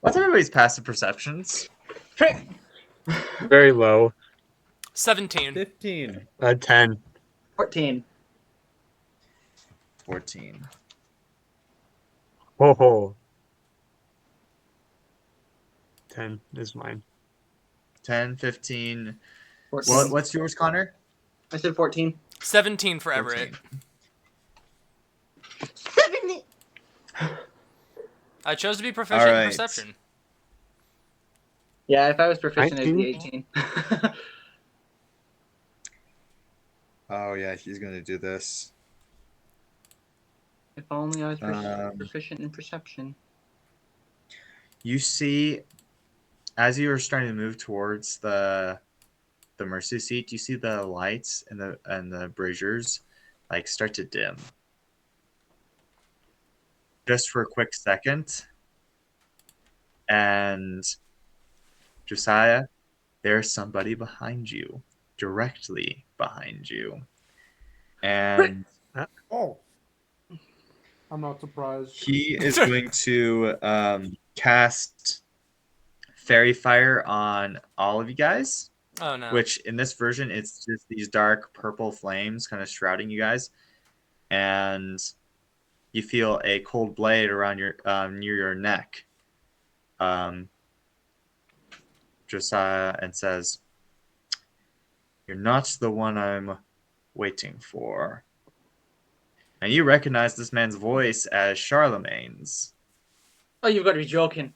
What's everybody's passive perceptions? Very low. 17. 15. 10. 14. 14. Ho ho. 10 is mine. 10, 15. 14. What's yours, Connor? I said 14. 17 for Everett. 70. I chose to be proficient in Alright. perception. Yeah, if I was proficient, it'd be 19? 18. Oh, yeah, he's going to do this. If only I was proficient in perception. You see, as you are starting to move towards the mercy seat, you see the lights and the braziers like start to dim. Just for a quick second. And Josiah, there's somebody behind you, directly behind you. And Oh. I'm not surprised. he is going to cast Fairy Fire on all of you guys. Oh no. Which in this version, it's just these dark purple flames kind of shrouding you guys. And you feel a cold blade around your near your neck. Josiah, and says, "You're not the one I'm waiting for." And you recognize this man's voice as Charlemagne's Oh, you've got to be joking.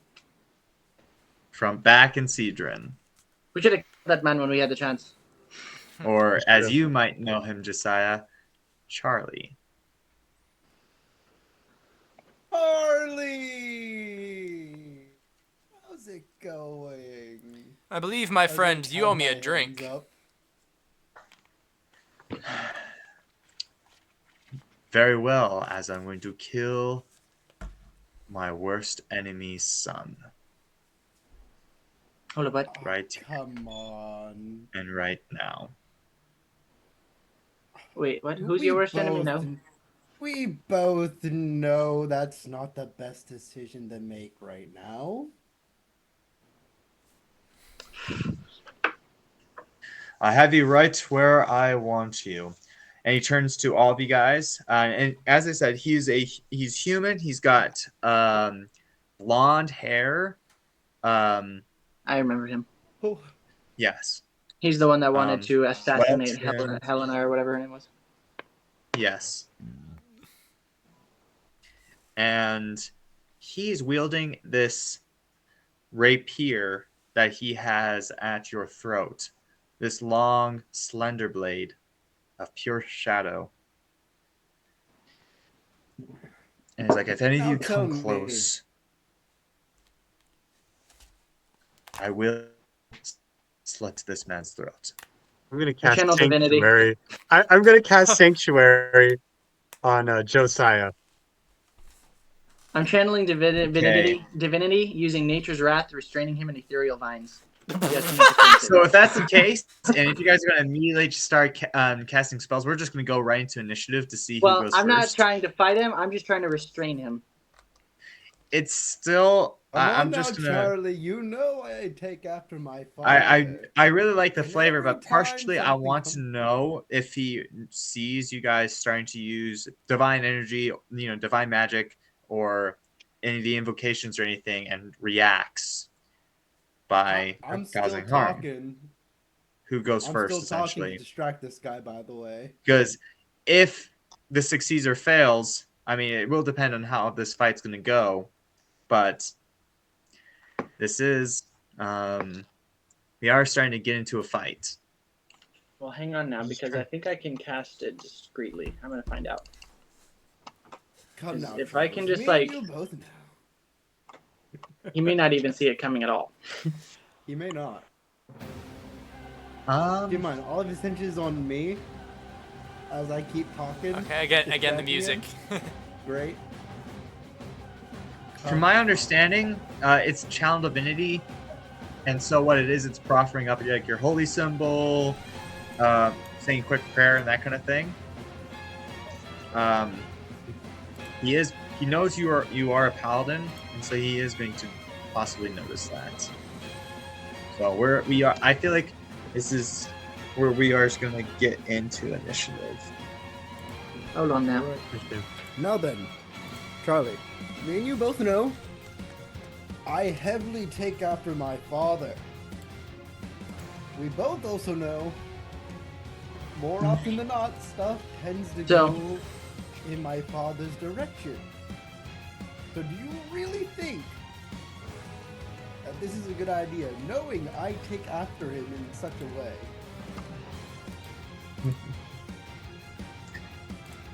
from back in Cedron. We should have killed that man when we had the chance. Or, as you might know him, Josiah, Charlie. Harley! How's it going? I believe, my friend, you owe me a drink. Very well, as I'm going to kill my worst enemy's son. Hold up, bud. Right. Come on. And right now. Wait, what? Who's your worst enemy now? We both know that's not the best decision to make right now. I have you right where I want you. And he turns to all of you guys. And as I said, he's human. He's got blonde hair. I remember him. Oh. Yes. He's the one that wanted to assassinate well, Helena or whatever her name was. Yes. And he's wielding this rapier that he has at your throat. This long, slender blade of pure shadow. And he's like, if any of you come close, I will slit this man's throat. I'm going to cast Channel Divinity. Sanctuary. I'm going to cast Sanctuary on Josiah. I'm channeling divinity using nature's wrath, restraining him in ethereal vines. So if that's the case, and if you guys are going to immediately start casting spells, we're just going to go right into initiative to see who goes first. Well, I'm not trying to fight him. I'm just trying to restrain him. It's still... I'm now, just gonna... Charlie, you know I take after my father. I really like the flavor, but partially I want to know if he sees you guys starting to use divine energy, divine magic, or any of the invocations or anything, and reacts by causing harm. Talking. Who goes first, still talking essentially? To distract this guy, by the way. Because if this succeeds or fails, I mean, it will depend on how this fight's going to go, but this is, we are starting to get into a fight. Well, hang on now, because I think I can cast it discreetly. I'm going to find out. Come now, if Charlie. I can just, You both know. He may not even see it coming at all. He may not. Um, Keep in mind, all of his attention is on me as I keep talking. Okay, again the music. Great. From my understanding, it's channel divinity, and so what it is, it's proffering up like your holy symbol, saying quick prayer and that kind of thing. He knows you are a paladin, and so he is going to possibly notice that. So we are. I feel like this is where we are just gonna get into initiative. Hold on now. Alright. Now then, Charlie, me and you both know I heavily take after my father. We both also know more often than not stuff tends to go in my father's direction. So do you really think that this is a good idea, knowing I take after him in such a way?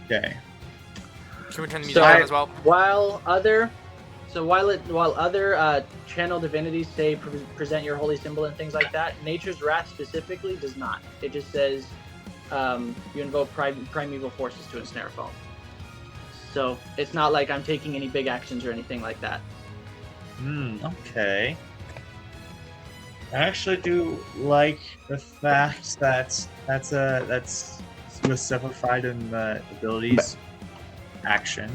Okay. Can we turn the music So down as well? while other channel divinities say present your holy symbol and things like that, Nature's Wrath specifically does not. It just says you invoke primeval forces to ensnare a foe. So it's not like I'm taking any big actions or anything like that. Okay. I actually do like the fact that that's specified in the abilities action.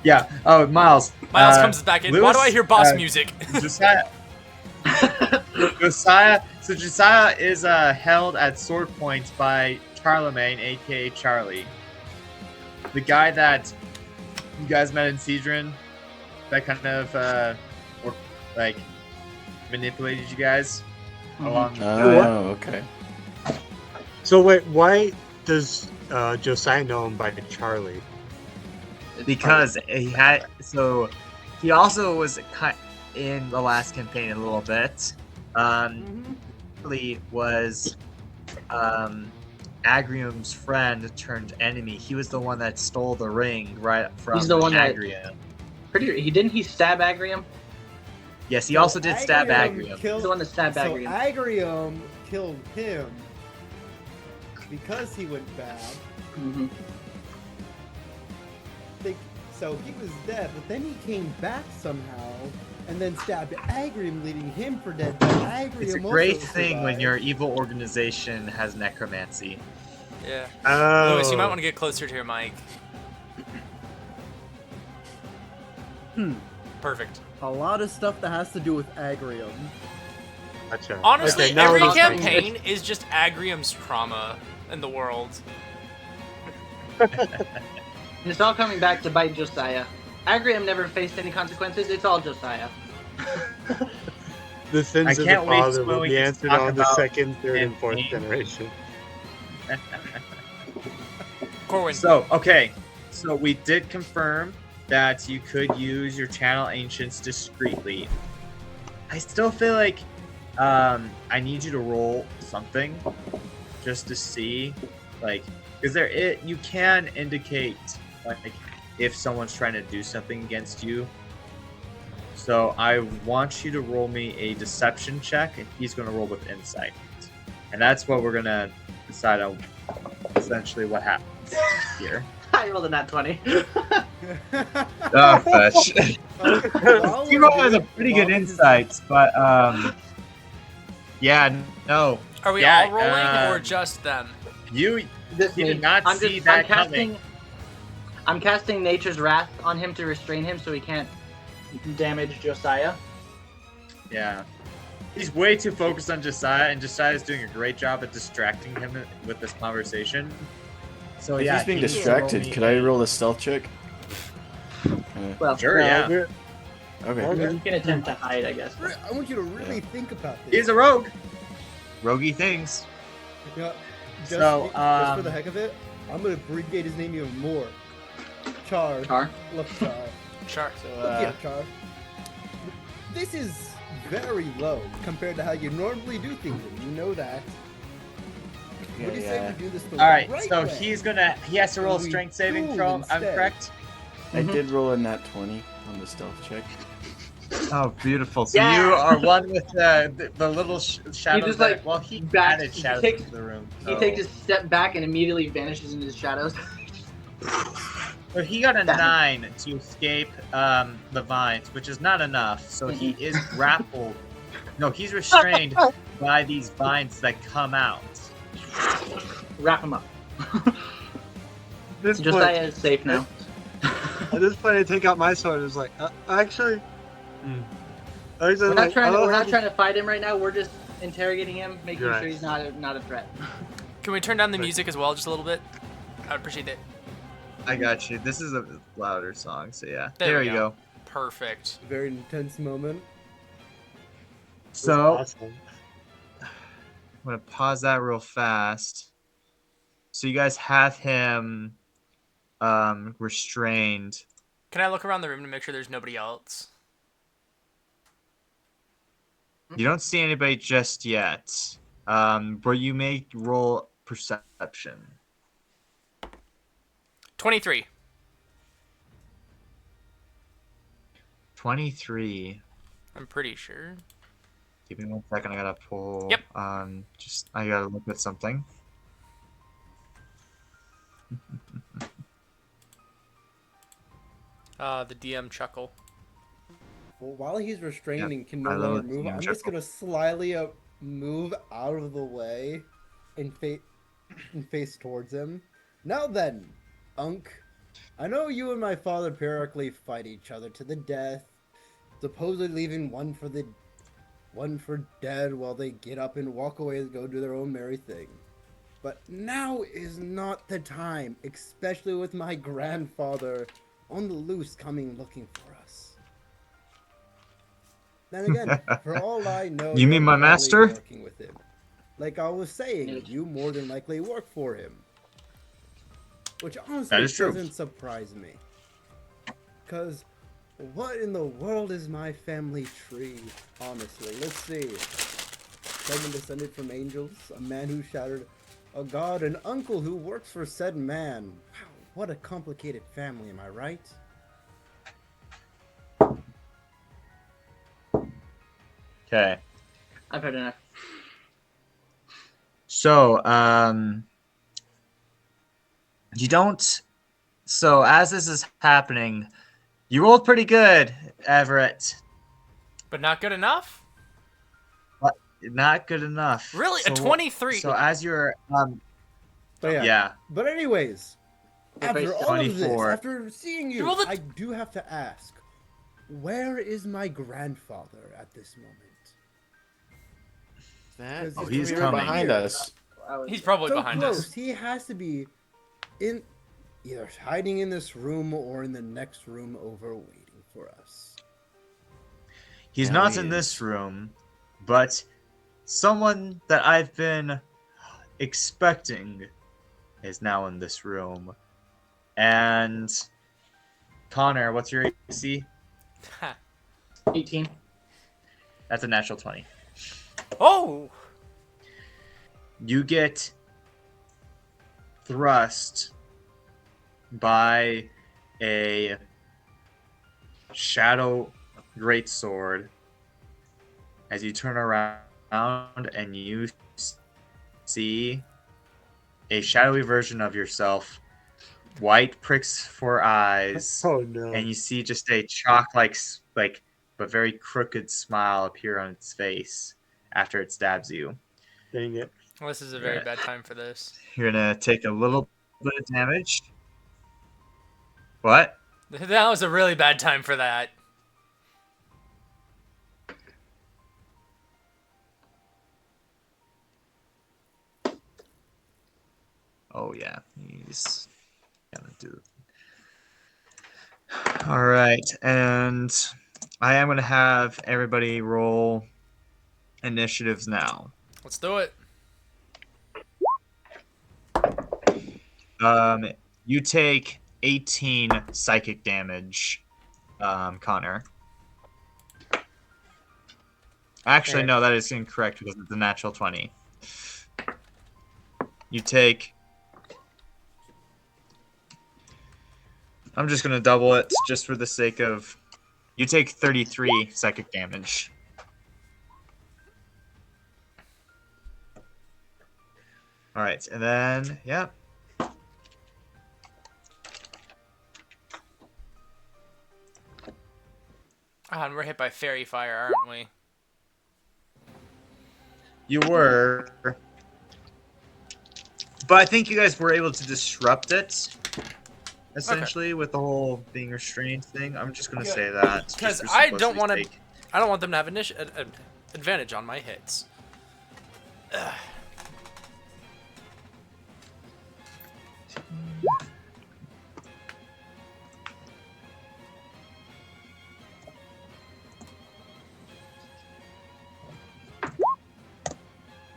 Yeah. Oh, Miles. Miles comes back in. Why Lewis, do I hear boss music? Josiah. So Josiah is held at sword point by Charlemagne, aka Charlie, the guy that you guys met in Cedron, that kind of manipulated you guys along. Oh, okay. So wait, why does Josiah know him by Charlie? Because he also was in the last campaign a little bit. Charlie was Agrium's friend turned enemy. He was the one that stole the ring right from He's the one that- Agrium. Didn't he stab Agrium? Yes, he also did stab Agrium. He's the one that stabbed So Agrium. Agrium killed him because he went bad. Mhm. So he was dead, but then he came back somehow and then stabbed Agrium, leaving him for dead. But Agrium It's a also great thing when survived. your evil organization has necromancy. Yeah. Oh. Lewis, you might want to get closer to your mic. Perfect. A lot of stuff that has to do with Agrium. Gotcha. Honestly, Okay, now every we're talking. campaign is just Agrium's trauma in the world. And it's all coming back to bite Josiah. Agrium never faced any consequences. It's all Josiah. The sins I of the can't wait father till will we be can answered talk on the about second, third, and fourth campaign. generation. Corwin. So we did confirm that you could use your channel ancients discreetly. I still feel like I need you to roll something just to see, like, because you can indicate like if someone's trying to do something against you. So I want you to roll me a deception check, and he's going to roll with insight, and that's what we're going to decide on essentially what happens here. I rolled a nat 20. Oh, fetch. While He we're rolled has a doing- pretty while good this is- insights, but yeah, no. Are we Yeah, all rolling or just them? You This did me. not I'm see just, that I'm casting, coming. I'm casting Nature's Wrath on him to restrain him so he can't damage Josiah. Yeah. He's way too focused on Josiah, and Josiah's doing a great job at distracting him with this conversation. So If yeah, he's being he needs to roll distracted, me could I a- roll a stealth check? Well, Sure, yeah. We're- Okay. You can attempt to hide, I guess. I want you to really think about this. He's a rogue. Roguey things. Yeah, just, So, just for the heck of it, I'm gonna abbreviate his name even more. Char. Char? Look, Char. Sure. So, Look here, Char. This is very low compared to how you normally do things, and you know that. What do you say we do this the All right, right so way? he has to roll a We strength saving do throw. I'm instead. correct. I did roll a nat 20 on the stealth check. Oh, beautiful. So Yeah. you are one with the little shadows. just, that, like, well, he back- added he shadows takes- into the room. He so- takes a step back and immediately vanishes into the shadows. So he got a 9 to escape the vines, which is not enough. So he is grappled. No, he's restrained by these vines that come out. Wrap him up. This point, Josiah is safe now. at this point, I take out my sword. It's like, actually, I was just We're not like, trying to. I We're love not trying to fight him right now. We're just interrogating him, making You're sure right. he's not a threat. Can we turn down the Right. music as well, just a little bit? I'd appreciate that. I got you. This is a louder song, so yeah. There There we you go. go. Perfect. Very intense moment. So awesome. I'm gonna pause that real fast. So you guys have him restrained. Can I look around the room to make sure there's nobody else? You don't see anybody just yet. But you may roll perception. 23. 23. I'm pretty sure. Give me 1 second. I gotta pull. Yep. I gotta look at something. The DM chuckle. Well, while he's restrained Yeah, and can no I love longer it. move, Yeah, I'm sure. just gonna slyly move out of the way and face towards him. Now then, Unk, I know you and my father periodically fight each other to the death, supposedly leaving one for dead while they get up and walk away and go do their own merry thing. But now is not the time, especially with my grandfather on the loose coming looking for us. Then again, for all I know, You you're mean my probably master? working with him. Like I was saying, you more than likely work for him. Which That honestly is true. doesn't surprise me. Because what in the world is my family tree, honestly? Let's see. Someone descended from angels, a man who shattered a god, an uncle who works for said man. Wow, what a complicated family, am I right? Okay. I've heard enough. So, you don't. So, as this is happening, you rolled pretty good, Everett. But not good enough? Not good enough. Really? So, A 23? So, as you're, But yeah. But anyways, Your face after is all of this, 24. after seeing You you, rolled a- I do have to ask, where is my grandfather at this moment? That Oh, is he's right coming. behind us. He's probably So behind close, us. he has to be in either hiding in this room or in the next room over waiting for us. He's Now not he in this is. room, but someone that I've been expecting is now in this room. And Connor, what's your AC? 18. That's a natural 20. Oh! You get thrust by a shadow greatsword as you turn around and you see a shadowy version of yourself, white pricks for eyes, Oh no. and you see just a chalk-like, but very crooked smile appear on its face after it stabs you. Dang it. Well, this is a very bad time for this. You're gonna take a little bit of damage. What? That was a really bad time for that. Oh yeah, he's gonna do. All right, and I am gonna have everybody roll initiatives now. Let's do it. You take 18 psychic damage, Connor. Actually, no, that is incorrect because it's a natural 20. You take. I'm just gonna double it just for the sake of. You take 33 psychic damage. All right, and then yeah. Ah, and we're hit by fairy fire, aren't we? You were. But I think you guys were able to disrupt it. essentially, with the whole being restrained thing. I'm just gonna Yeah. say that. just Because for I don't simplicity's want to. sake. I don't want them to have an advantage on my hits. Ugh.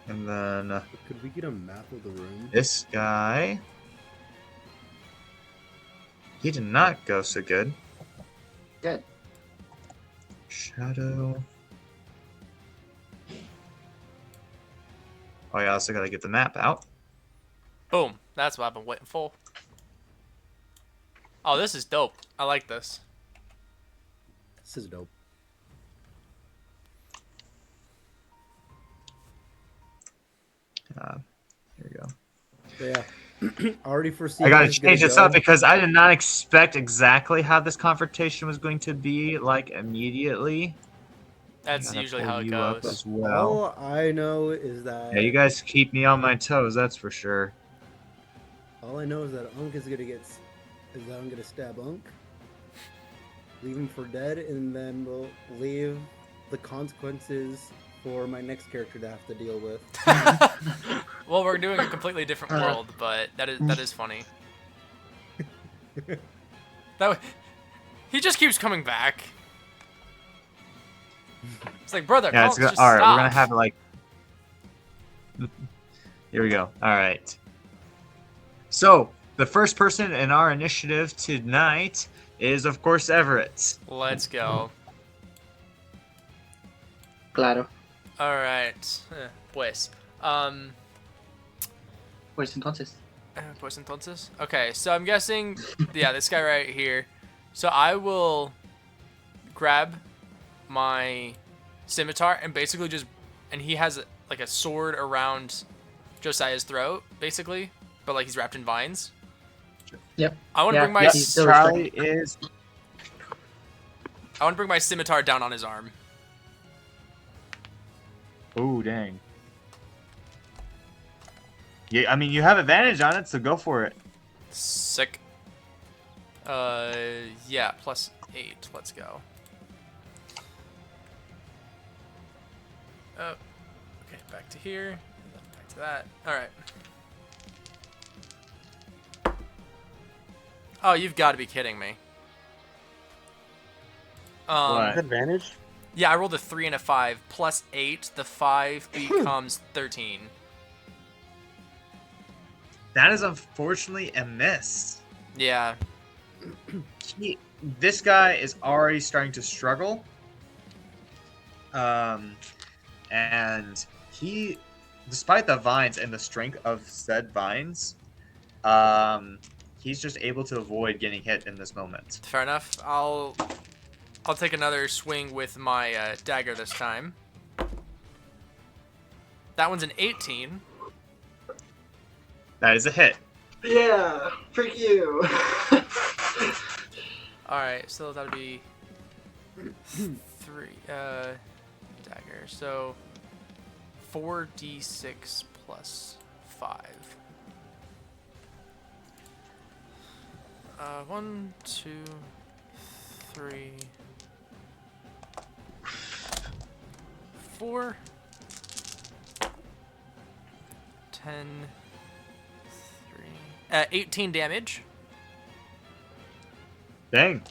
And then Could we get a map of the room? this guy. He did not go so good. Good. Shadow. Oh, yeah, I also gotta get the map out. Boom. That's what I've been waiting for. Oh, this is dope. I like this. This is dope. Here we go. But yeah, already foresee. I gotta this is gonna change this go. up because I did not expect exactly how this confrontation was going to be, like, immediately. That's Gotta usually pull how it you up goes. as well. All I know is that. Yeah, you guys keep me on my toes, that's for sure. All I know is that Unk is gonna get. Is that I'm gonna stab Unk, leave him for dead, and then we'll leave the consequences for my next character to have to deal with. Well, we're doing a completely different world, but that is funny. He just keeps coming back. It's like, brother, Yeah, come it's on, good. just Alright, stop. we're gonna have it like. Here we go. Alright. So, the first person in our initiative tonight is, of course, Everett. Let's go. Claro. All right, pues. Pues entonces. Pues entonces. Okay, so I'm guessing, yeah, this guy right here. So I will grab my scimitar and basically just, and he has like a sword around Josiah's throat, basically, but like he's wrapped in vines. Yep. I want to Yeah, bring my yeah, he's still Charlie is. I want to bring my scimitar down on his arm. Oh, dang. Yeah, I mean, you have advantage on it, so go for it. Sick. Yeah, +8. Let's go. Oh, okay, back to here, and then back to that. All right. Oh, you've got to be kidding me. What? Advantage? Yeah, I rolled a 3 and a 5 +8. The 5 becomes 13. That is unfortunately a miss. Yeah. This guy is already starting to struggle. And he, despite the vines and the strength of said vines, he's just able to avoid getting hit in this moment. Fair enough. I'll take another swing with my dagger this time. That one's an 18. That is a hit. Yeah, for you. Alright, so that'll be 3 dagger. So 4d6 plus 5. 1, 2, 3, 4, 10, 3, 18 damage. Dang.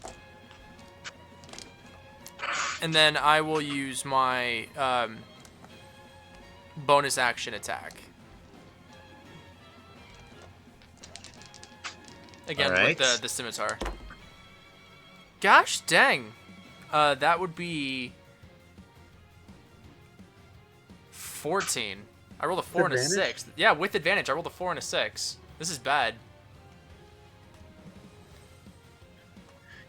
And then I will use my bonus action attack. Again, Alright. with the scimitar. Gosh dang. That would be 14. I rolled a 4 and a Advantage? 6. Yeah, with advantage, I rolled a 4 and a 6. This is bad.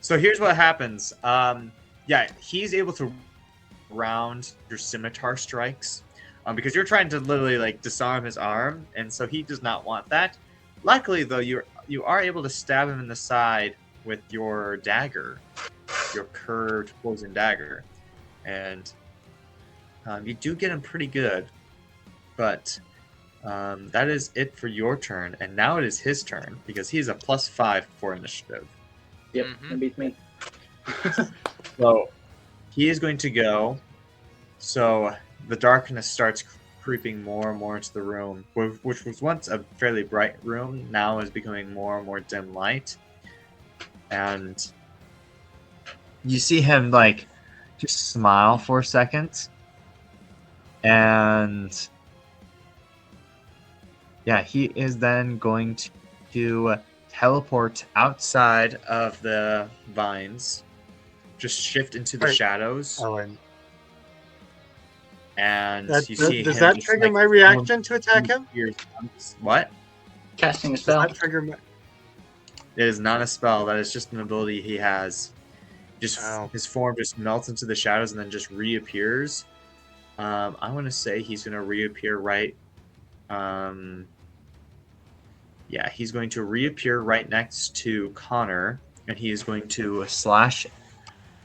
So here's what happens. Yeah, he's able to round your scimitar strikes because you're trying to literally like disarm his arm, and so he does not want that. Luckily, though, you are able to stab him in the side with your dagger, your curved poison dagger, and you do get him pretty good. But that is it for your turn, and now it is his turn because he is a +5 for initiative. Yep, Mhm. that beats me. So he is going to go. So the darkness starts creeping more and more into the room, which was once a fairly bright room, now is becoming more and more dim light. And you see him like just smile for a second. And yeah, he is then going to teleport outside of the vines, just shift into the Right. shadows, Oh, and and that, you see does him that just trigger like my reaction to attack him? What? Casting a Does spell. that trigger my? It is not a spell. That is just an ability he has. Just Oh. his form just melts into the shadows and then just reappears. I want to say he's going to reappear right. Yeah, he's going to reappear right next to Connor, and he is going to slash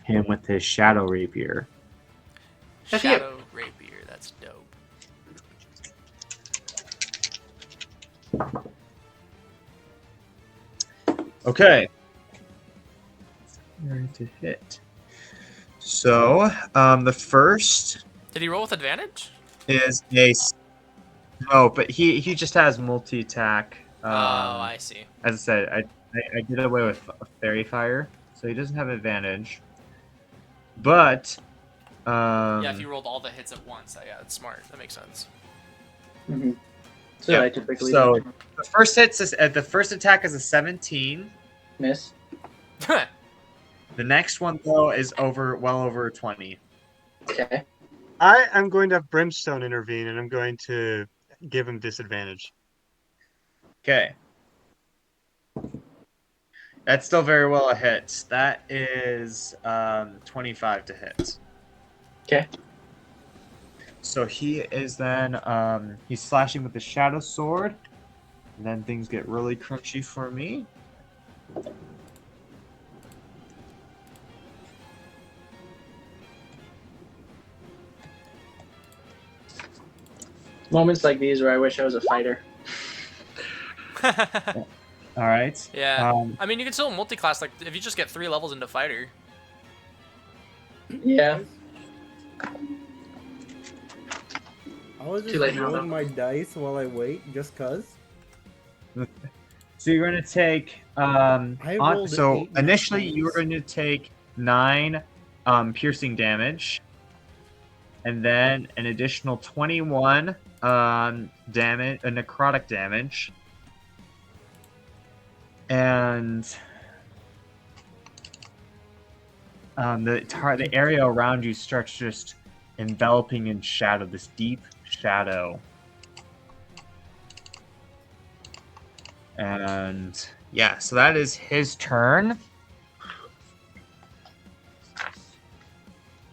him with his shadow rapier. That's you. Shadow rapier. That's dope. Okay. Going to hit. So, the first Did he roll with advantage? is a no, but he just has multi attack. Oh, I see. As I said, I did away with fairy fire, so he doesn't have advantage. But Yeah, if you rolled all the hits at once, yeah, that's smart. That makes sense. Mm-hmm. So Yeah, I typically so the first the first attack is a 17. miss. The next one though is well over 20. Okay. I am going to have Brimstone intervene, and I'm going to give him disadvantage. Okay. That's still very well a hit. That is 25 to hit. Okay. So he is then he's slashing with the shadow sword, and then things get really crunchy for me. Moments like these where I wish I was a fighter. All right. Yeah. I mean, you can still multi-class, like, if you just get 3 levels into fighter. Yeah. I was Too just late now, rolling though. my dice while I wait, just cause. So you're going to take rolled so 8 nat initially you were 20s. going to take 9 piercing damage, and then an additional 21 damage, necrotic damage, and the area around you starts just enveloping in shadow, this deep shadow. And yeah, so that is his turn.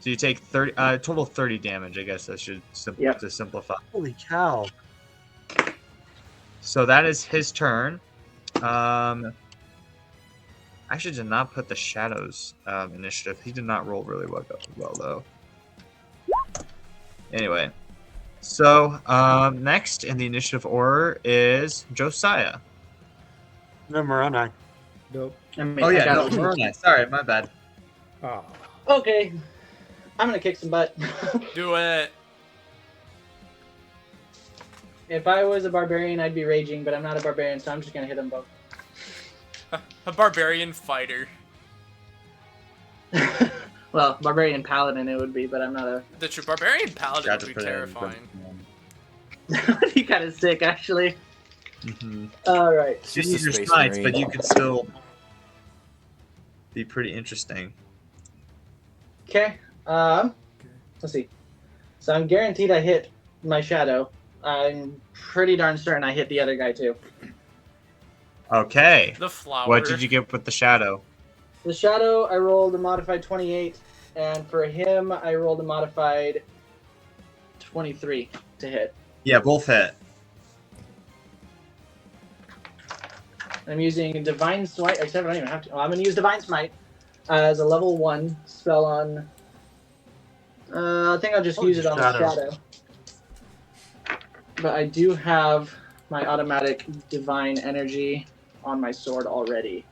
So you take 30, total 30 damage, I guess I should to simplify. Holy cow! So that is his turn. I actually did not put the shadows initiative. He did not roll really well though. Anyway, so next in the initiative order is Josiah. No, Moroni. Nope. I mean, Oh I yeah, got no, it. Moroni. Sorry, my bad. Ah. Okay. I'm gonna kick some butt. Do it. If I was a barbarian, I'd be raging, but I'm not a barbarian, so I'm just gonna hit them both. A barbarian fighter. Well, barbarian paladin it would be, but I'm not a. The true barbarian paladin Got would to be put it in terrifying. That would be kind of sick, actually. Mm-hmm. All right. It's You just a need your space smites, marine. but you could still be pretty interesting. Okay. Let's see. So I'm guaranteed I hit my shadow. I'm pretty darn certain I hit the other guy too. Okay. The flower. What did you get with the shadow? The shadow, I rolled a modified 28, and for him, I rolled a modified 23 to hit. Yeah, both hit. I'm using Divine Smite, except I don't even have to. I'm going to use Divine Smite as a level 1 spell on. I think I'll just use it on the Shadow. shadow. But I do have my automatic divine energy on my sword already.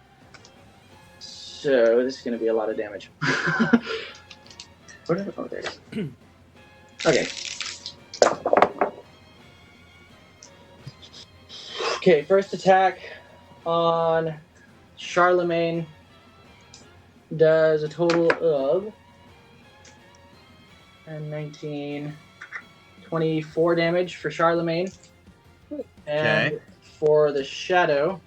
So this is going to be a lot of damage. Oh, there it is. Okay. Okay, first attack on Charlemagne does a total of 10, 19, 24 damage for Charlemagne. And Okay. for the shadow,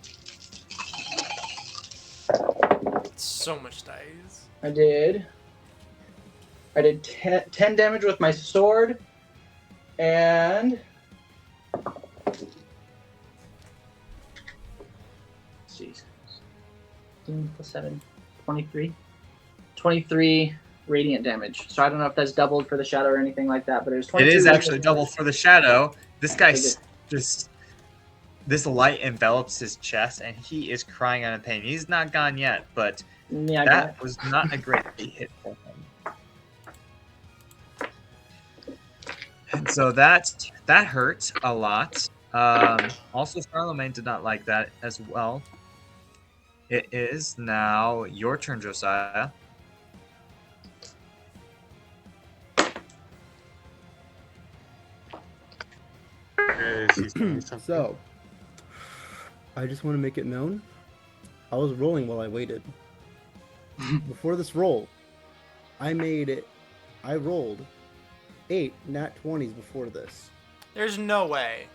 So much dice. I did 10 damage with my sword, and jeez, 15 plus 7, 23. 23 radiant damage. So I don't know if that's doubled for the shadow or anything like that, but it was 23. It is radiant actually damage. double for the shadow. This guy Okay. just this light envelops his chest, and he is crying out in pain. He's not gone yet, but Yeah, I got that was not a great hit for him. And so that hurt a lot. Also, Charlemagne did not like that as well. It is now your turn, Josiah. Is he saying something? So, I just want to make it known, I was rolling while I waited. Before this roll, I rolled 8 nat 20s before this. There's no way.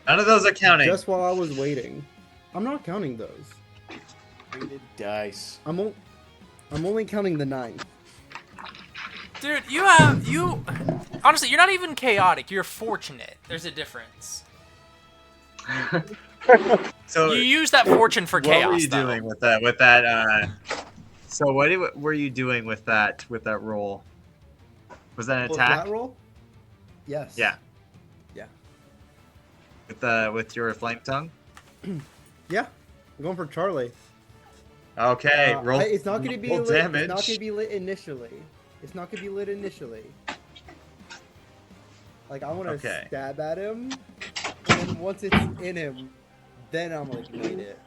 None of those are counting. Just while I was waiting. I'm not counting those. Weighted dice. I'm only counting the 9. Dude, honestly, you're not even chaotic. You're fortunate. There's a difference. So You use that fortune for chaos. what were you though. doing with that? So what were you doing with that roll? Was that an Was attack? that roll? Yes. Yeah. Yeah. With your flame tongue? Yeah. I'm going for Charlie. Okay, roll. It's not going to be roll lit. damage. It's not going to be lit initially. It's not going to be lit initially. Like, I want to Okay. stab at him, and then once it's in him, then I'm going to ignite it.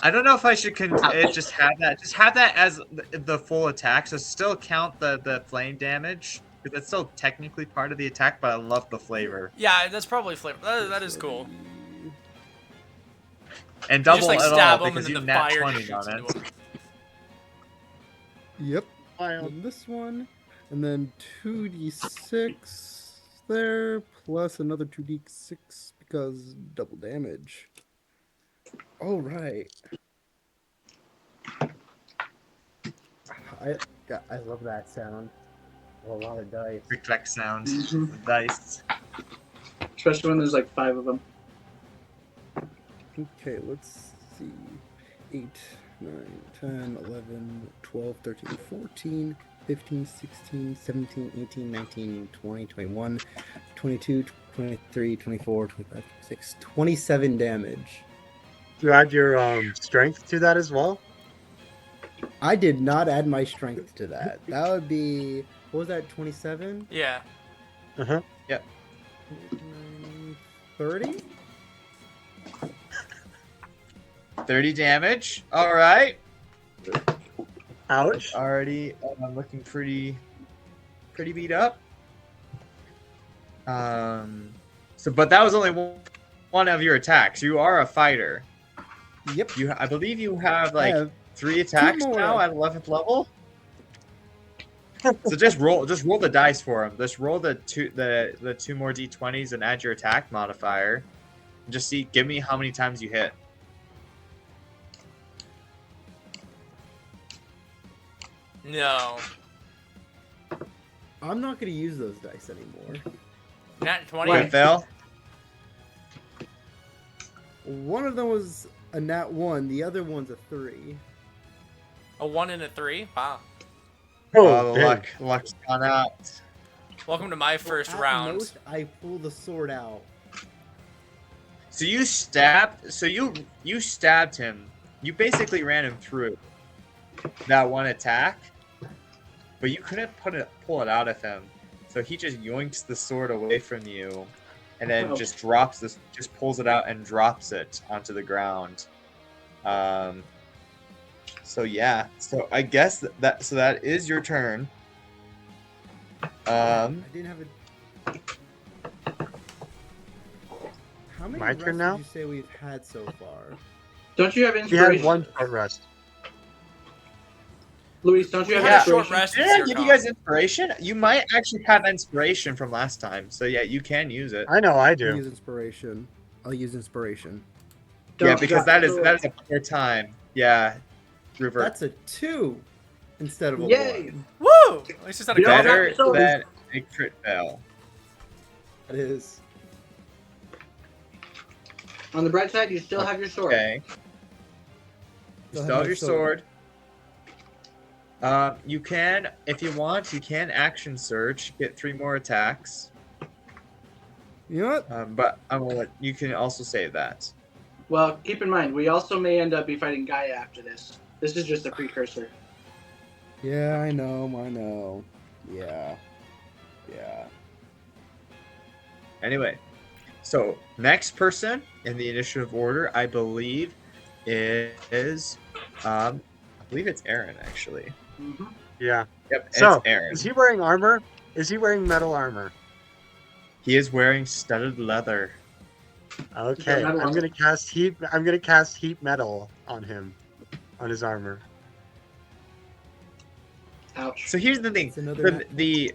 I don't know if I should just have that as the full attack. So still count the flame damage because that's still technically part of the attack. But I love the flavor Yeah, that's probably flavor. That is cool. and You double just like it stab all him and because then you the nat fire 20 shoots on into it. him. Yep. And this one, and then 2d6 there, plus another 2d6 because double damage. All right. I love that sound. A lot of dice. Reflect sound, with dice. especially when there's like 5 of them. Okay, let's see. 8, 9, 10, 11, 12, 13, 14, 15, 16, 17, 18, 19, 20, 21, 22, 23, 24, 25, 26, 27 damage. Do you add your strength to that as well? I did not add my strength to that. That would be, what was that, 27? Yeah. Uh-huh. 30? 30 damage. All right. Ouch. Already, I'm looking pretty beat up. But that was only one of your attacks. You are a fighter. Yep. I believe you have I like have 3 attacks more. now at 11th level. So just roll the dice for him. Just roll the two more d20s and add your attack modifier. And just give me how many times you hit. No. I'm not going to use those dice anymore. Nat 20. Good, Phil. One of them was a nat 1, the other one's a 3. A 1 and a 3. Wow. Oh, the dang. luck's gone out. Welcome to my first At round. most, I pull the sword out. So you stabbed him. You basically ran him through that one attack, but you couldn't pull it out of him. So he just yoinks the sword away from you, and then Oh. just pulls it out and drops it onto the ground. So yeah, so I guess that is your turn. I didn't have a. How many My rests turn now? would you say we've had so far? Don't you have He had inspiration? one short rest. Luis, don't you We have had a Yeah. short inspiration? rest. Did I give you guys inspiration? You might actually have inspiration from last time, so yeah, you can use it. I know I I'll do. use inspiration. I'll use inspiration. Yeah, Don't- because don't- that is a per time. Yeah, revert. That's a 2 instead of a Yay! 1. Woo! It's just not a You don't crit. have Better to solve than a crit fail. That is. On the bright side, you still have your sword. Okay. You still have your sword. You can, if you want, you can action search, get 3 more attacks. You know what? But I'm gonna let you can also save that. Well, keep in mind, we also may end up be fighting Gaia after this. This is just a precursor. Yeah, I know. Yeah. Anyway, so next person in the initiative order, I believe, is I believe it's Aaron actually. Mm-hmm. Yeah. Yep, So, it's Aaron. is he wearing armor? Is he wearing metal armor? He is wearing studded leather. Okay, metal I'm armor. gonna cast heat. I'm gonna cast heat metal on him, on his armor. Ouch. So here's the thing: It's another the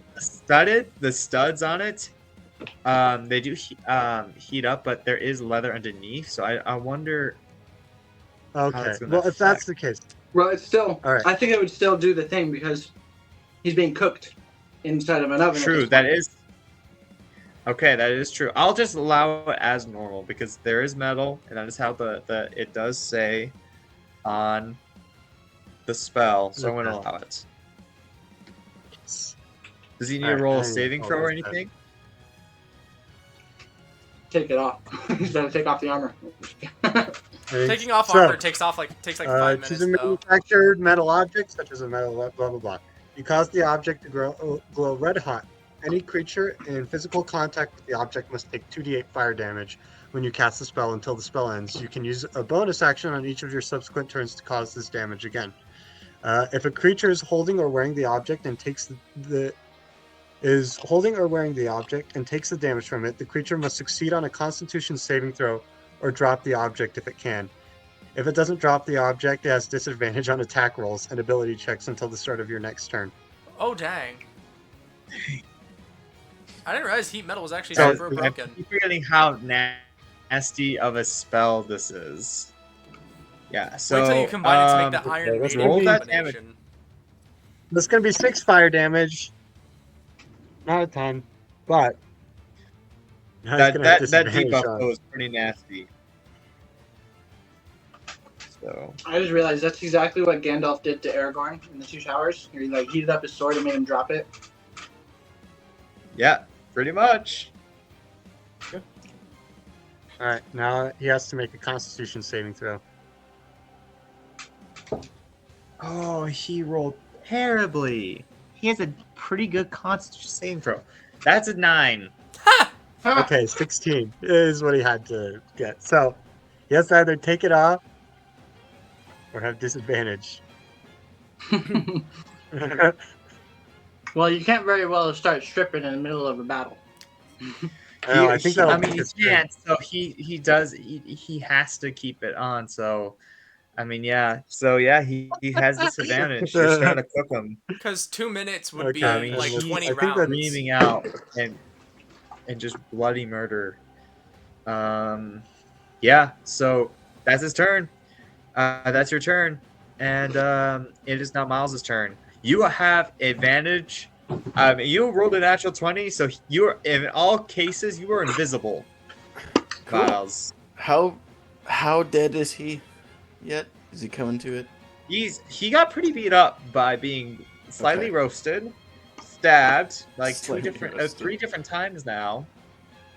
studs on it, they do heat up, but there is leather underneath. So I wonder. Okay. it's gonna Well, if that's affect. the case, Well, it's still. All right. I think it would still do the thing because he's being cooked inside of an oven. at True, this that point. is. Okay, that is true. I'll just allow it as normal because there is metal, and that is how the it does say on the spell. So I'm gonna Okay. allow it. Does he need to Alright, roll a hang on. saving Oh, throw or that's anything? Take it off. He's gonna take off the armor. Taking off So, armor takes like 5 minutes choose a though. manufactured metal object, such as a metal blah blah blah. You cause the object to glow red hot. Any creature in physical contact with the object must take 2d8 fire damage when you cast the spell until the spell ends. You can use a bonus action on each of your subsequent turns to cause this damage again. If a creature is holding or wearing the object and takes the damage from it, the creature must succeed on a Constitution saving throw or drop the object if it can. If it doesn't drop the object, it has disadvantage on attack rolls and ability checks until the start of your next turn. Oh dang! I didn't realize heat metal was actually So, super broken. I keep forgetting how nasty of a spell this is. Yeah, so Wait till you combine it to make that okay, Iron let's Maiden roll that combination. That's going to be 6 fire damage. Not a ton, but now he's gonna have that disadvantage debuff on- though is pretty nasty. So I just realized that's exactly what Gandalf did to Aragorn in the Two Towers. He like heated up his sword and made him drop it. yeah, pretty much. All right, now he has to make a Constitution saving throw. Oh, he rolled terribly. He has a pretty good Constitution saving throw. That's a 9. Okay, 16 is what he had to get. So he has to either take it off or have disadvantage. Well, you can't very well start stripping in the middle of a battle. I think that'll I mean, take he his turn. can't. So he has to keep it on. So, I mean, yeah. So yeah, he has disadvantage. You're starting to cook him. Because 2 minutes would Okay, be I mean, like he- 20 I think that- rounds. Screaming out and just bloody murder. Yeah. So that's his turn. That's your turn, and it is now Miles' turn. You have advantage. You rolled a natural 20, so you are in all cases you are invisible. Cool. Miles. How dead is he yet? Is he coming to it? He got pretty beat up by being slightly Okay. roasted, stabbed like Slightly 3 roasted. different times now.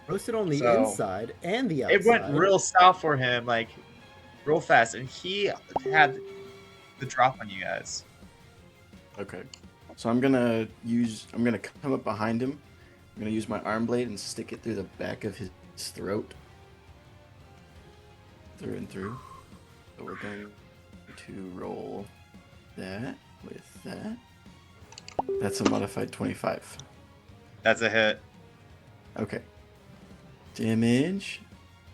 Roasted on the So, inside and the outside. It went real south for him, like real fast, and he had the drop on you guys. Okay. So I'm gonna come up behind him I'm gonna use my arm blade and stick it through the back of his throat. Through and through. So we're going to roll that with that. That's a modified 25. That's a hit. Okay. Damage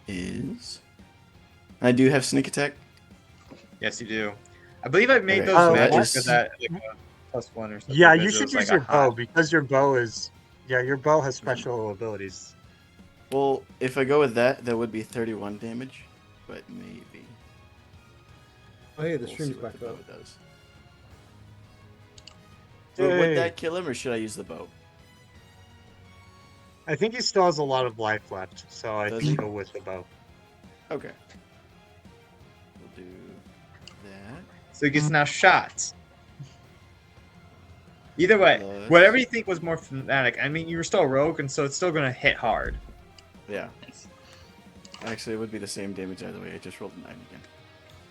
is... I do have sneak attack. Yes, you do. I believe I made Okay, those so magic that for is- that like, +1 or something. Yeah, because you it should was, use like, your a bow hot- because your bow is. Yeah, your bow has special abilities. Well, if I go with that, that would be 31 damage. But maybe. Oh, hey, the We'll see stream's what back the up. bow does. Would Hey. that kill him, or should I use the bow? I think he still has a lot of life left, so I Does think he? go with the bow. Okay. We'll do that. So he gets now shot. Either way, Plus- whatever you think was more fanatic. I mean, you were still a rogue, and so it's still gonna hit hard. Yeah. Actually, it would be the same damage either way. I just rolled a 9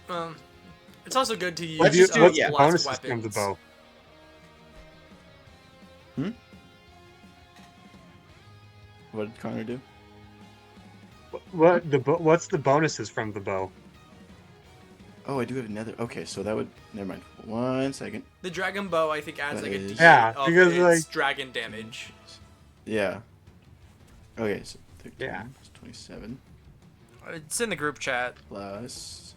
again. It's also good to use Let's just do it, What's yeah. the blast bonuses weapons. from the bow? What did Connor do? What's the bonuses from the bow? Oh, I do have another. Okay, so that would. Never mind. 1 second. The dragon bow, I think, adds like a That is- D8 Yeah, of because, its like- dragon damage. Yeah. Okay, so 13 Yeah. plus 27 It's in the group chat. plus.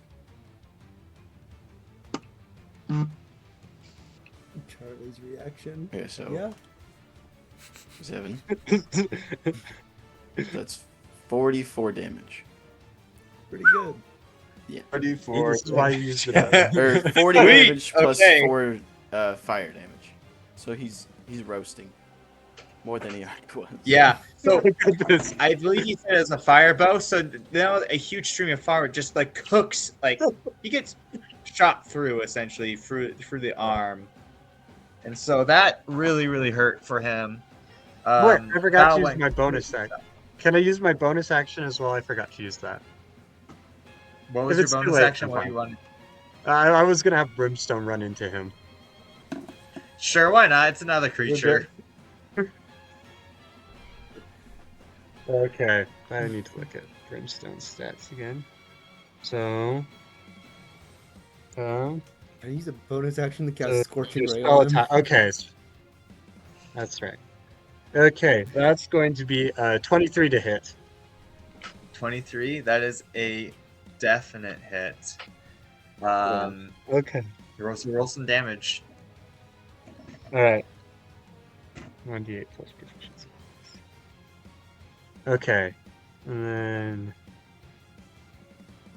Charlie's reaction. Okay, so Yeah. 7. That's 44 damage. Pretty good. 34. This is why you used it. Or 40 Sweet, damage plus okay. 4 fire damage. So he's roasting more than he already was. Yeah. So Goodness. I believe he said it's a fire bow. So now a huge stream of fire just like cooks. Like he gets shot through essentially through the arm, and so that really hurt for him. Wait, I forgot Val to use went- my bonus action. Can I use my bonus action as well? I forgot to use that. What was If your it's too bonus late, action? I'm What fine. you wanted? I was gonna have Brimstone run into him. Sure, why not? It's another creature. Okay, I need to look at Brimstone stats again. So, I use a bonus action to cast uh, Scorching your Ray spell on him. attack. Okay, that's right. Okay, that's going to be 23 to hit. 23. That is a definite hit. Okay, Roll some damage. all right. 1d8 plus proficiency. Okay, and then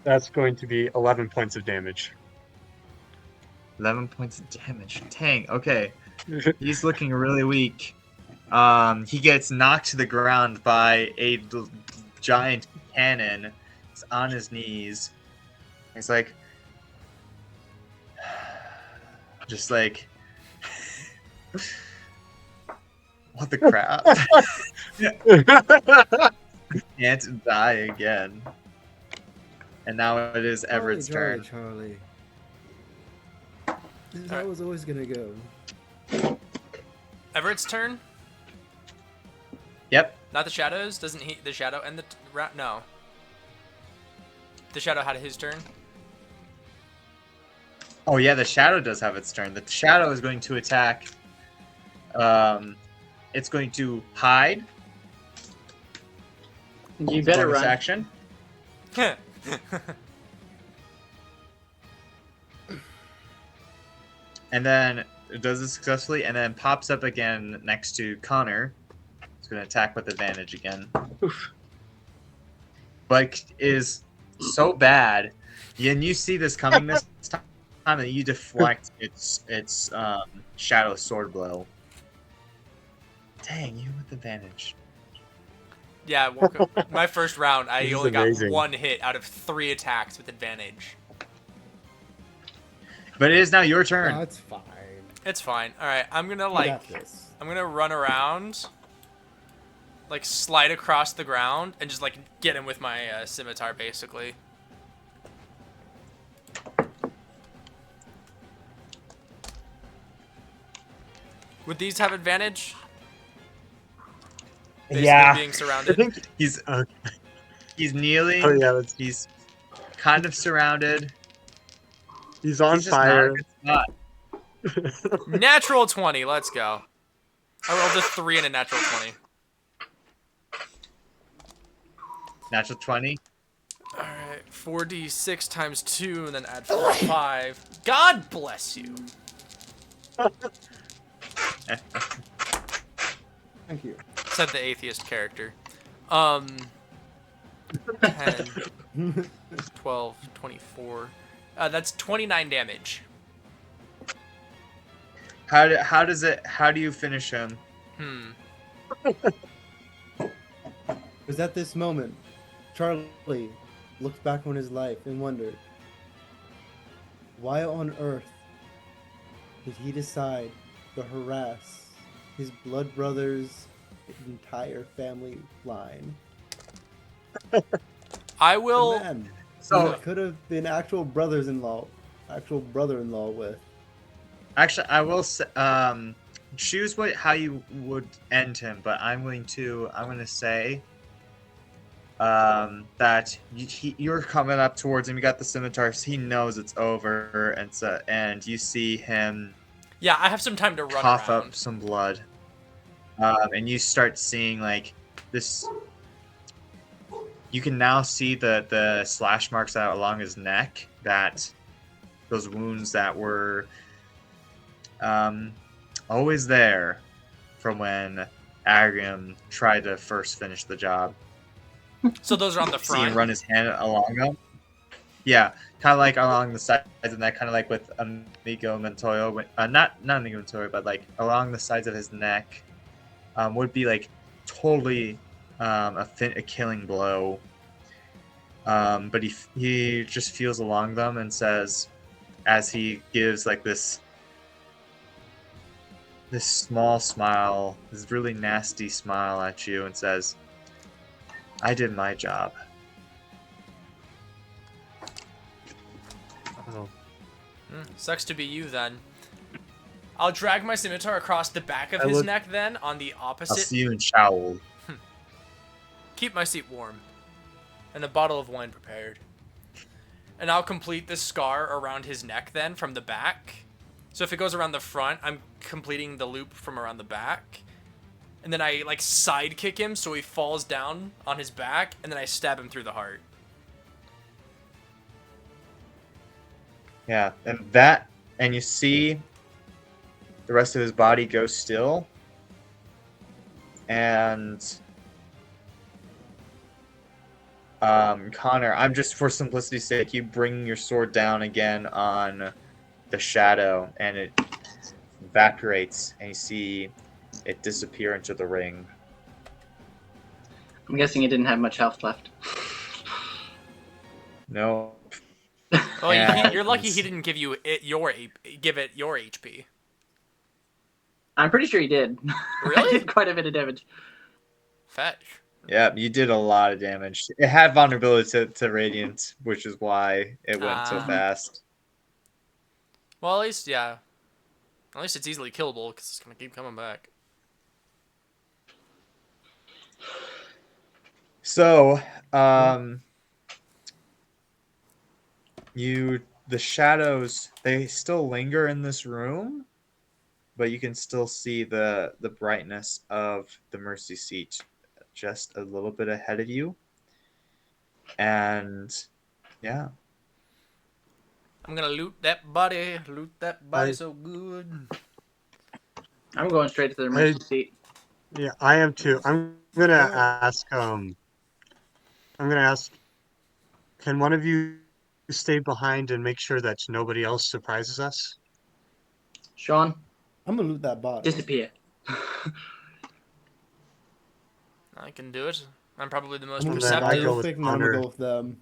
that's going to be 11 points of damage. 11 points of damage. Dang. Okay. He's looking really weak. He gets knocked to the ground by a giant cannon. He's on his knees. He's like, just like, what the crap? Can't die again. And now it is Everett's turn. Charlie. This is how Alright. it was always gonna go. Everett's turn? Yep. Not the shadows? Doesn't he? The shadow and the no. The shadow had his turn. Oh yeah, the shadow does have its turn. The shadow is going to attack. It's going to hide. You better Bonus run. action. And then it does it successfully, and then pops up again next to Connor. It's going to attack with advantage again. But is so bad, and you see this coming this time, and you deflect its shadow sword blow. Dang, you with advantage. Yeah, my first round, I This is only got amazing. 1 hit out of 3 attacks with advantage. But it is now your turn. That's fine. It's fine. All right, I'm gonna You got this. I'm gonna run around, like slide across the ground, and just like get him with my scimitar, basically. Would these have advantage? basically Yeah. being I surrounded. think. He's Uh, he's oh kneeling. yeah, that's, He's kind of surrounded. he's on He's just not a fire. good spot. Natural 20. Let's go. I rolled a 3 and a natural 20. Natural 20. All right, 4d6 times 2, and then add 5. God bless you. Thank you. Said the atheist character. 10, 12, 24. That's 29 damage. How does it? How do you finish him? It was at this moment, Charlie looked back on his life and wondered, why on earth did he decide to harass his blood brother's entire family line? I The will. man So he could have been actual brother-in-law with. actually, I will say, choose how you would end him, but I'm going to say that you're coming up towards him. You got the scimitars. He knows it's over, and you see him Yeah, I have some time to run cough around. up some blood, and you start seeing like this. You can now see the slash marks out along his neck, that those wounds that were always there from when Agrium tried to first finish the job. So those are on the See him front. run his hand along them. Yeah, kind of like along the sides, and that kind of like with Amigo Montoya, not Amigo Montoya, but like along the sides of his neck, would be like totally a killing blow. But he just feels along them and says, as he gives like this small smile, this really nasty smile at you, and says, "I did my job." Oh. Sucks to be you then. I'll drag my scimitar across the back of I his look- neck then on the I'll opposite. see you in Showl. Keep my seat warm. And a bottle of wine prepared. And I'll complete the scar around his neck then from the back. So if it goes around the front, I'm completing the loop from around the back. And then I like side kick him so he falls down on his back, and then I stab him through the heart. Yeah, and you see the rest of his body go still, and Connor, I'm just for simplicity's sake, you bring your sword down again on the shadow, and it evaporates, and you see it disappear into the ring. I'm guessing it didn't have much health left. No. Oh, And- you're lucky he didn't give it your HP. I'm pretty sure he did. Really? I did quite a bit of damage. Fetch. Yeah, you did a lot of damage. It had vulnerability to radiant, which is why it went so Ah. fast. Well, at least, yeah. At least it's easily killable, because it's going to keep coming back. So, the shadows, they still linger in this room, but you can still see the brightness of the mercy seat just a little bit ahead of you. And yeah, I'm going to loot that body so good. I'm going straight to the mercy seat. Yeah, I am too. I'm gonna ask. Can one of you stay behind and make sure that nobody else surprises us? Sean, I'm gonna loot that body. disappear. I can do it. I'm probably the most And then perceptive. I I go go with think I'm gonna Connor. go with them.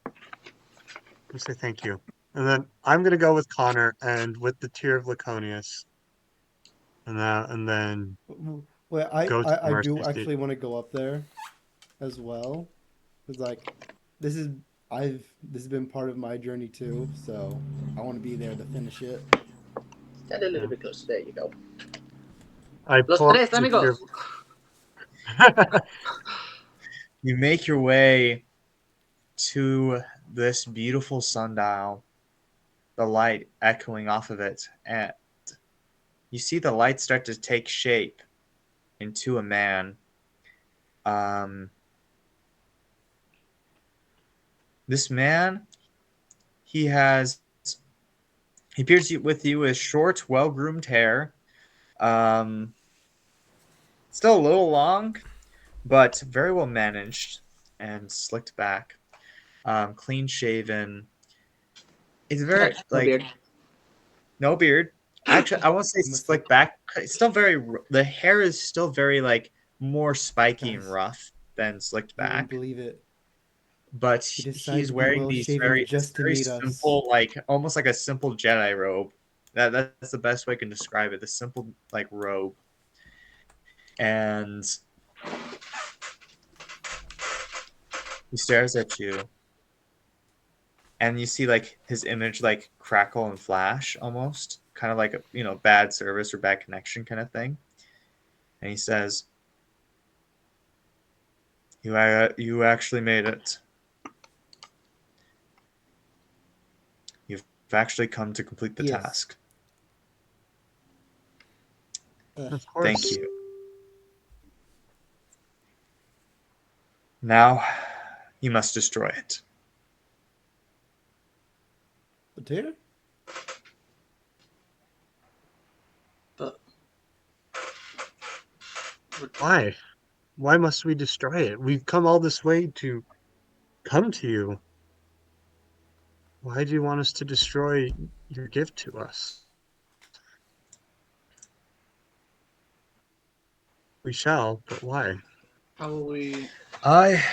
I say thank you. And then I'm gonna go with Connor and with the Tear of Laconius. And then Wait, go to the I mercy do seat. actually want to go up there as well. Cause like, this has been part of my journey too. So I want to be there to finish it. Stand a little bit closer. There you go. I Los pull up tres the Tear amigos. of, You make your way to this beautiful sundial, the light echoing off of it, and you see the light start to take shape into a man. Um, this man, he has he appears with you with short, well-groomed hair. Um, Still a little long, but very well managed and slicked back. Clean shaven. It's very No like beard. no beard. Actually, I won't say You must slick back. It's still very. The hair is still very like more spiky and Guys, rough than slicked you wouldn't back. believe it. But He decided he's to be wearing well these shaven very this just to very meet us. simple, like almost like a simple Jedi robe. That's the best way I can describe it. The simple like robe, and he stares at you, and you see like his image like crackle and flash almost, kind of like a bad service or bad connection kind of thing. And he says, You actually made it. You've actually come to complete the Yes. task. Of Thank course. you. Now, you must destroy it. The tear? But Why? Why must we destroy it? We've come all this way to come to you. Why do you want us to destroy your gift to us? We shall, but why? how will we? I.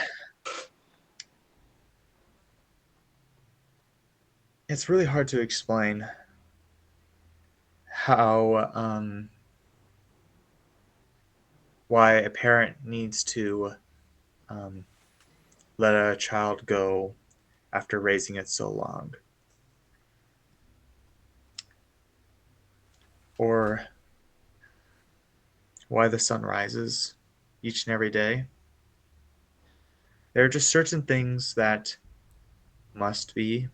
It's really hard to explain how why a parent needs to um, let a child go after raising it so long, or why the sun rises each and every day. There are just certain things that must be,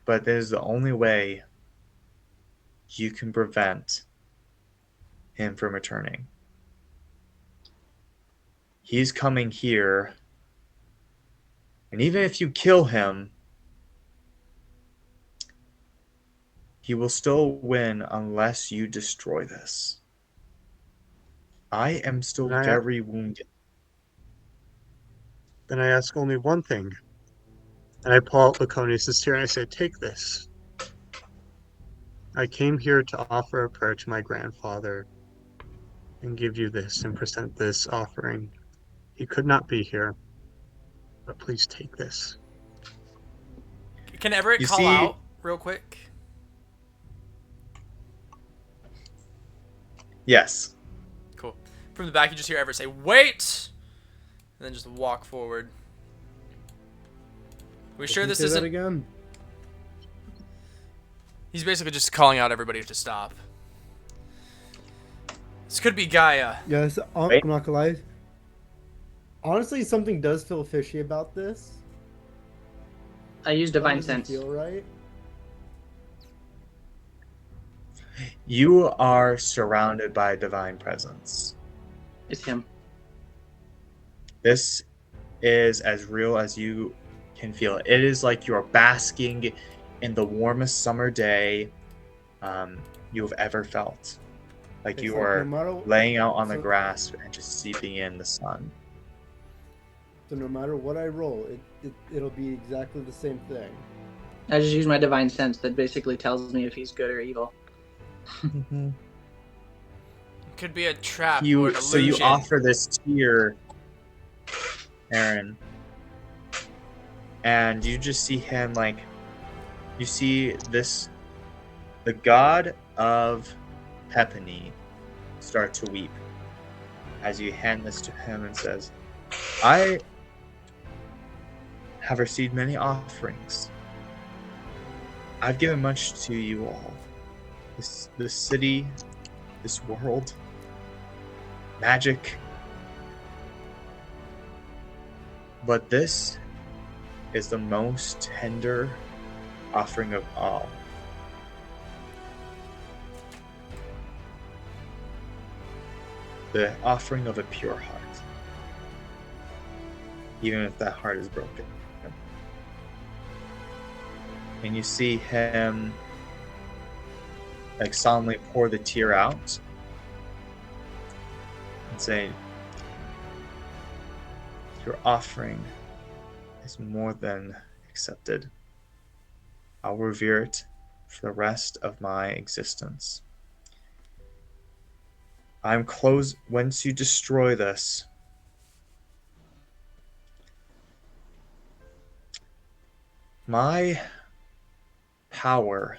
but it is the only way you can prevent him from returning. He's coming here, and even if you kill him, he will still win unless you destroy this. I am still Then I, very wounded. then I ask only one thing. And I pull out Laconicus here and I say, take this. I came here to offer a prayer to my grandfather and give you this and present this offering. He could not be here, but please take this. Can Everett You call see, out real quick? yes, Cool. From the back, you just hear Everett say, "Wait!" and then just walk forward. We sure Can you this say that isn't? again? He's basically just calling out everybody to stop. This could be Gaia. Yes, Wait. I'm not gonna lie. Honestly, something does feel fishy about this. I use That divine doesn't sense. feel right. you are surrounded by a divine presence. It's him. This is as real as you can feel it. It is like you're basking in the warmest summer day you have ever felt. Like It's you like no are matter laying out on the so- grass and just seeping in the sun. So no matter what I roll, it'll be exactly the same thing. I just use my divine sense that basically tells me if he's good or evil. Could be a trap or You an so you illusion. offer this tear, Aaron, and you just see him like you see this the god of Pepany start to weep as you hand this to him and says, I have received many offerings. I've given much to you all. The city this world, magic. But this is the most tender offering of all. The offering of a pure heart. Even if that heart is broken. And you see him like solemnly pour the tear out and say, your offering is more than accepted. I'll revere it for the rest of my existence. I'm close. Once you destroy this, my power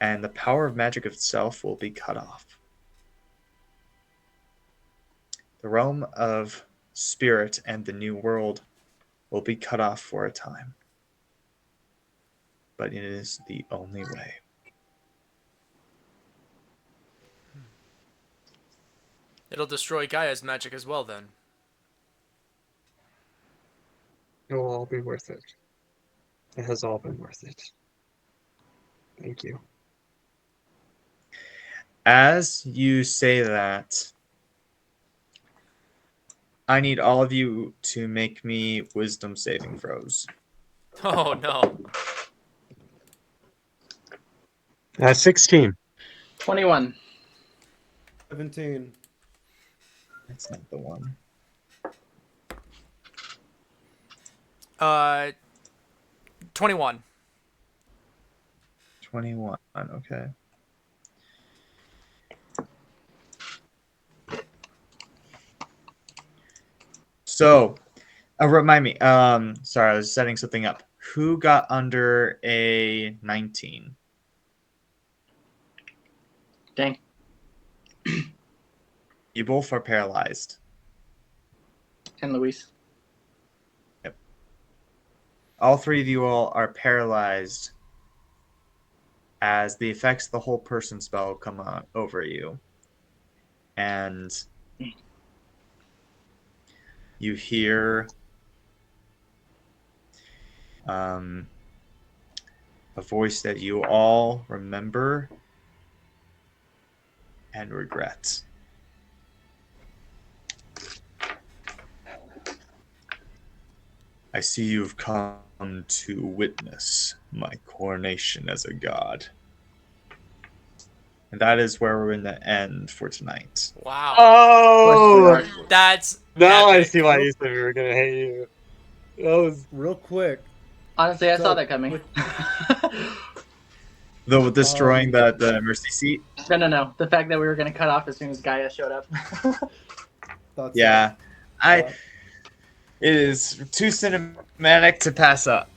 and the power of magic itself will be cut off. The realm of spirit and the new world will be cut off for a time. But it is the only way. It'll destroy Gaia's magic as well, then. It will all be worth it. It has all been worth it. Thank you. As you say that, I need all of you to make me wisdom saving throws. Oh no. 16. 21. 17. That's not the one. 21. 21. Okay. So, remind me. Sorry, I was setting something up. Who got under a 19? Dang. You both are paralyzed. And Luis. All three of you all are paralyzed as the effects of the whole person spell come on over you. And you hear a voice that you all remember and regret. I see you've come to witness my coronation as a god. And that is where we're in the end for tonight. Wow. Oh! That's Now I epic. see why you said we were gonna hate you. That was Real quick. Honestly, I saw So, that coming. Though destroying the mercy seat. No. The fact that we were going to cut off as soon as Gaia showed up. Thought so. Yeah. It is too cinematic to pass up.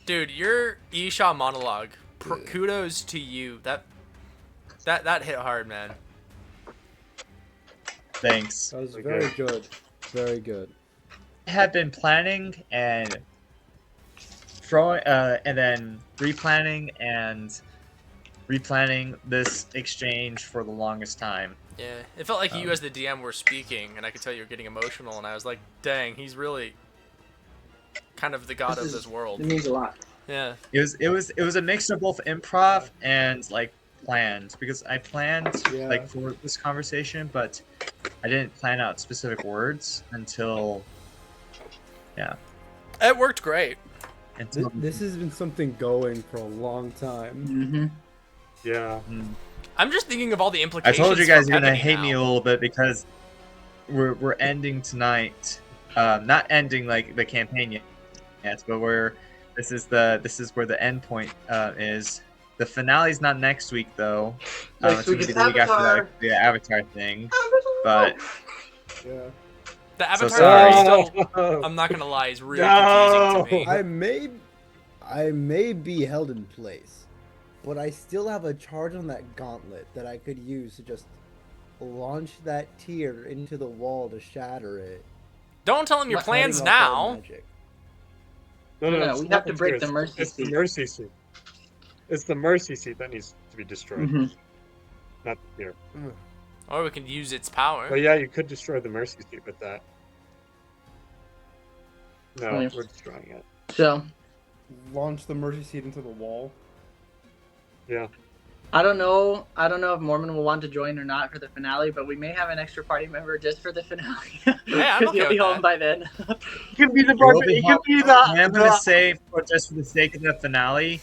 Dude, your Isha monologue. Kudos to you. That hit hard, man. Thanks. That was very good. Very good. I had been planning and throwing and then replanning this exchange for the longest time. Yeah, it felt like you as the DM were speaking, and I could tell you were getting emotional, and I was like, dang, he's really kind of the god of this world. It means a lot. Yeah. It was a mix of both improv and like planned, because I planned like for this conversation, but I didn't plan out specific words until It worked great. This has been something going for a long time. Mm-hmm. yeah. I'm just thinking of all the I implications. told you guys for you're gonna Ebony hate now. me a little bit because we're ending tonight. Not ending like the campaign yet, but this is where the end point is. The finale's not next week though. Next It's week gonna be is the week after Avatar. that, the Avatar thing. But Yeah. The So Avatar sorry. is still, I'm not gonna lie, is really confusing to me. I may be held in place, but I still have a charge on that gauntlet that I could use to just launch that tear into the wall to shatter it. Don't tell him your Cutting plans Cutting off all now. magic. No, it's we not have to the break tears. the mercy It's the seat. mercy seat. It's the mercy seat that needs to be destroyed. Mm-hmm. not here. Or we can use its power. But yeah, you could destroy the mercy seat with that. No, Yeah. we're destroying it. So Launch the mercy seat into the wall. Yeah. I don't know if Mormon will want to join or not for the finale, but we may have an extra party member just for the finale. Yeah, I'm Because okay he'll be with home that. by then. He can be the We'll be he can be I'm gonna the say, just for the sake of the finale,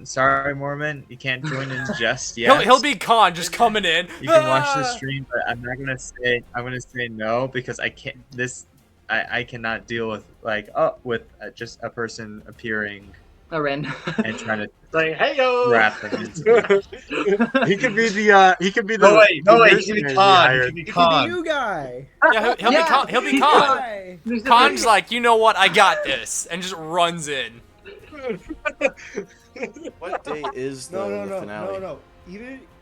sorry, Mormon, you can't join in just yet. He'll be Khan just coming in. You can watch the Ah! stream, but I'm not gonna say. I'm gonna say no because I can't. I cannot deal with just a person appearing A Ren. and trying to Like, hey yo. wrap them into. he could be the No wait, the he can be mercenary we Khan. He hired. can be It could be Khan. you guy. Yeah, he'll Yeah, be Khan. He'll be he's Khan. Guy. Khan's like, you know what? I got this, and just runs in. What day is the, the finale? No.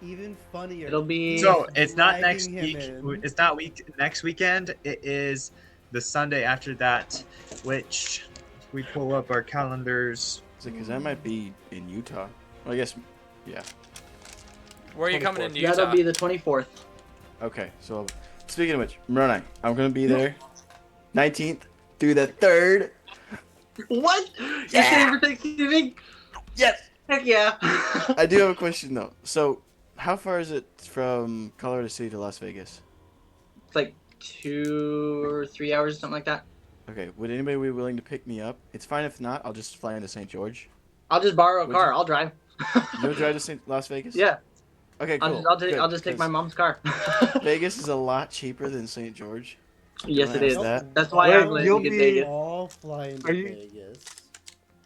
Even funnier. It'll be So it's not next dragging week. him in. It's not next weekend. It is the Sunday after that, which we pull up our calendars. Because I might be in Utah. Well, I guess, yeah. Where are you coming in, that'll Utah? be the 24th. Okay, so speaking of which, Moroni, I'm gonna be there 19th through the 3rd. What? You Yeah. staying for Thanksgiving? Yes. Heck yeah. I do have a question though. So, how far is it from Colorado City to Las Vegas? It's like 2 or 3 hours, something like that. Okay, would anybody be willing to pick me up? It's fine if not. I'll just fly into St. George. I'll just borrow a Would car. you? I'll drive. You'll drive to Las Vegas? Yeah. Okay, cool. I'll just take my mom's car. Vegas is a lot cheaper than St. George. Yes, it is. That. That's why Well, I'm glad you'll you get be- Vegas. All flying Are to you- Vegas.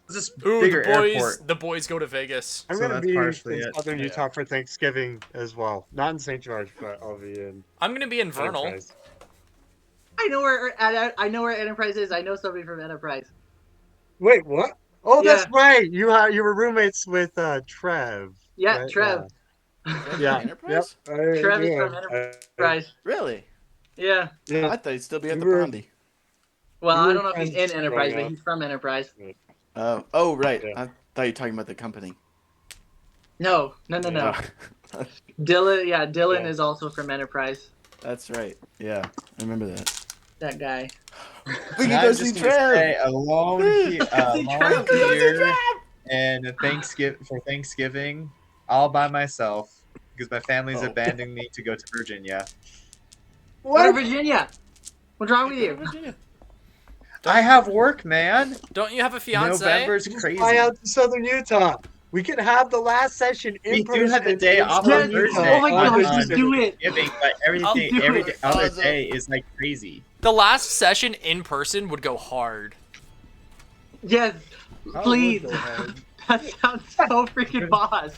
It's this Ooh, bigger the boys. airport. The boys go to Vegas. I'm So gonna that's be partially in it. southern Yeah. Utah for Thanksgiving as well. Not in St. George, but I'll be in I'm gonna be in Vernal. Enterprise. I know where Enterprise is. I know somebody from Enterprise. Wait, what? Oh, Yeah. that's right. You were roommates with Trev. Yeah, right? Trev. Yeah. Enterprise? Yep. Trev is yeah. from Enterprise. Really? Yeah. Yeah. I thought he'd still be at the We were- Pondy. Well, We I were don't know if he's in friends Enterprise, growing but up. he's from Enterprise. Oh, right. Yeah. I thought you were talking about the company. No. Oh, Dylan, Dylan Yeah. is also from Enterprise. that's right. Yeah, I remember that. That guy. We And can go I'm see just gonna Trev. stay alone, See alone Trev. here, and Thanksgiving, all by myself because my family's Oh. abandoning me to go to Virginia. Go to What? Virginia. What's wrong with you? Virginia. I have work, man. Don't you have a fiance? November's Just crazy. fly out to southern Utah. We can have the last session in We person. do have the day in off Yes. on southern Utah Thursday. Oh my on gosh, just do it. Thanksgiving, but I'll do every it. other Awesome. day is like crazy. The last session in person would go hard. Yes. I Please. would go hard. That sounds so freaking boss.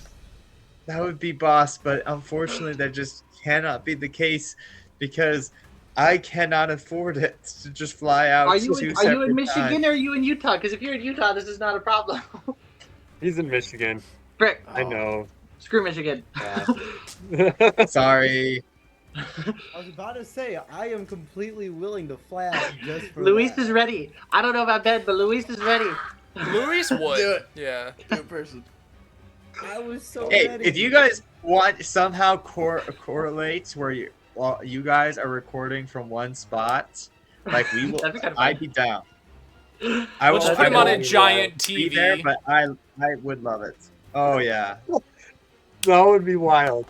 That would be boss, but unfortunately, that just cannot be the case because I cannot afford it to just fly out Are to you two in separate Michigan times. or are you in Utah? Because if you're in Utah, this is not a problem. He's in Michigan. Frick. I know. Screw Michigan. Yeah. Sorry. I was about to say, I am completely willing to fly out just for Luis that. is ready. I don't know about Ben, but Luis is ready. Luis would. Do it. Yeah. In person. I was so Hey, ready. if you guys want somehow correlate where you guys are recording from one spot, like we will, That'd be kinda fun. I'd be down. I We'll just won't- put I him on a won't giant be TV. there, but I would love it. Oh yeah. That would be wild.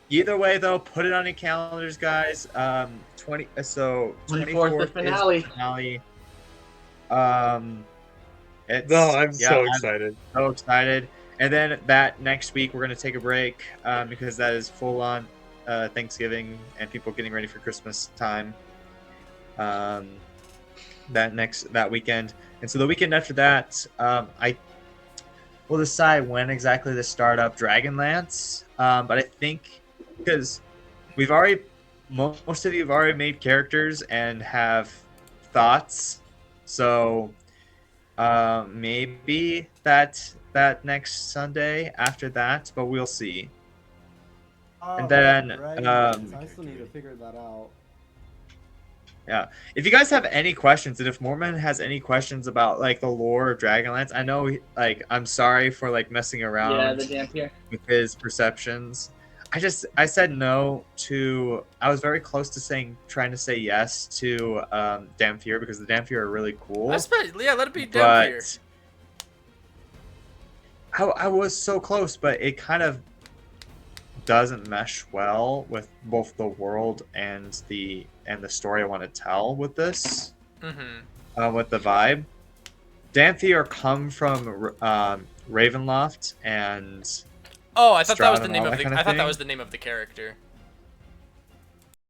Either way, though, put it on your calendars, guys. 24th, 24th the finale. is the finale. It's, No, I'm yeah, so excited. so excited. And then that next week, we're gonna take a break because that is full on Thanksgiving and people getting ready for Christmas time. That weekend, and so the weekend after that, I will decide when exactly to start up Dragonlance. But I think because we've already most of you have already made characters and have thoughts, so maybe that next Sunday after that, but we'll see. Oh, and then, Dragonlance. I still need to figure that out. Yeah. If you guys have any questions, and if Mormon has any questions about like the lore of Dragonlance, I know like I'm sorry for like messing Yeah, around the Dampier. with his perceptions. I said no to. I was very close to trying to say yes to Dampier because the Dampier are really cool. Yeah, let it be Dampier. But I was so close, but it kind of doesn't mesh well with both the world and the story I want to tell with this. With the vibe. Dampier come from Ravenloft and Oh, I thought that was Strahd the and name all of that the. kind of I thought that thing. was the name of the character.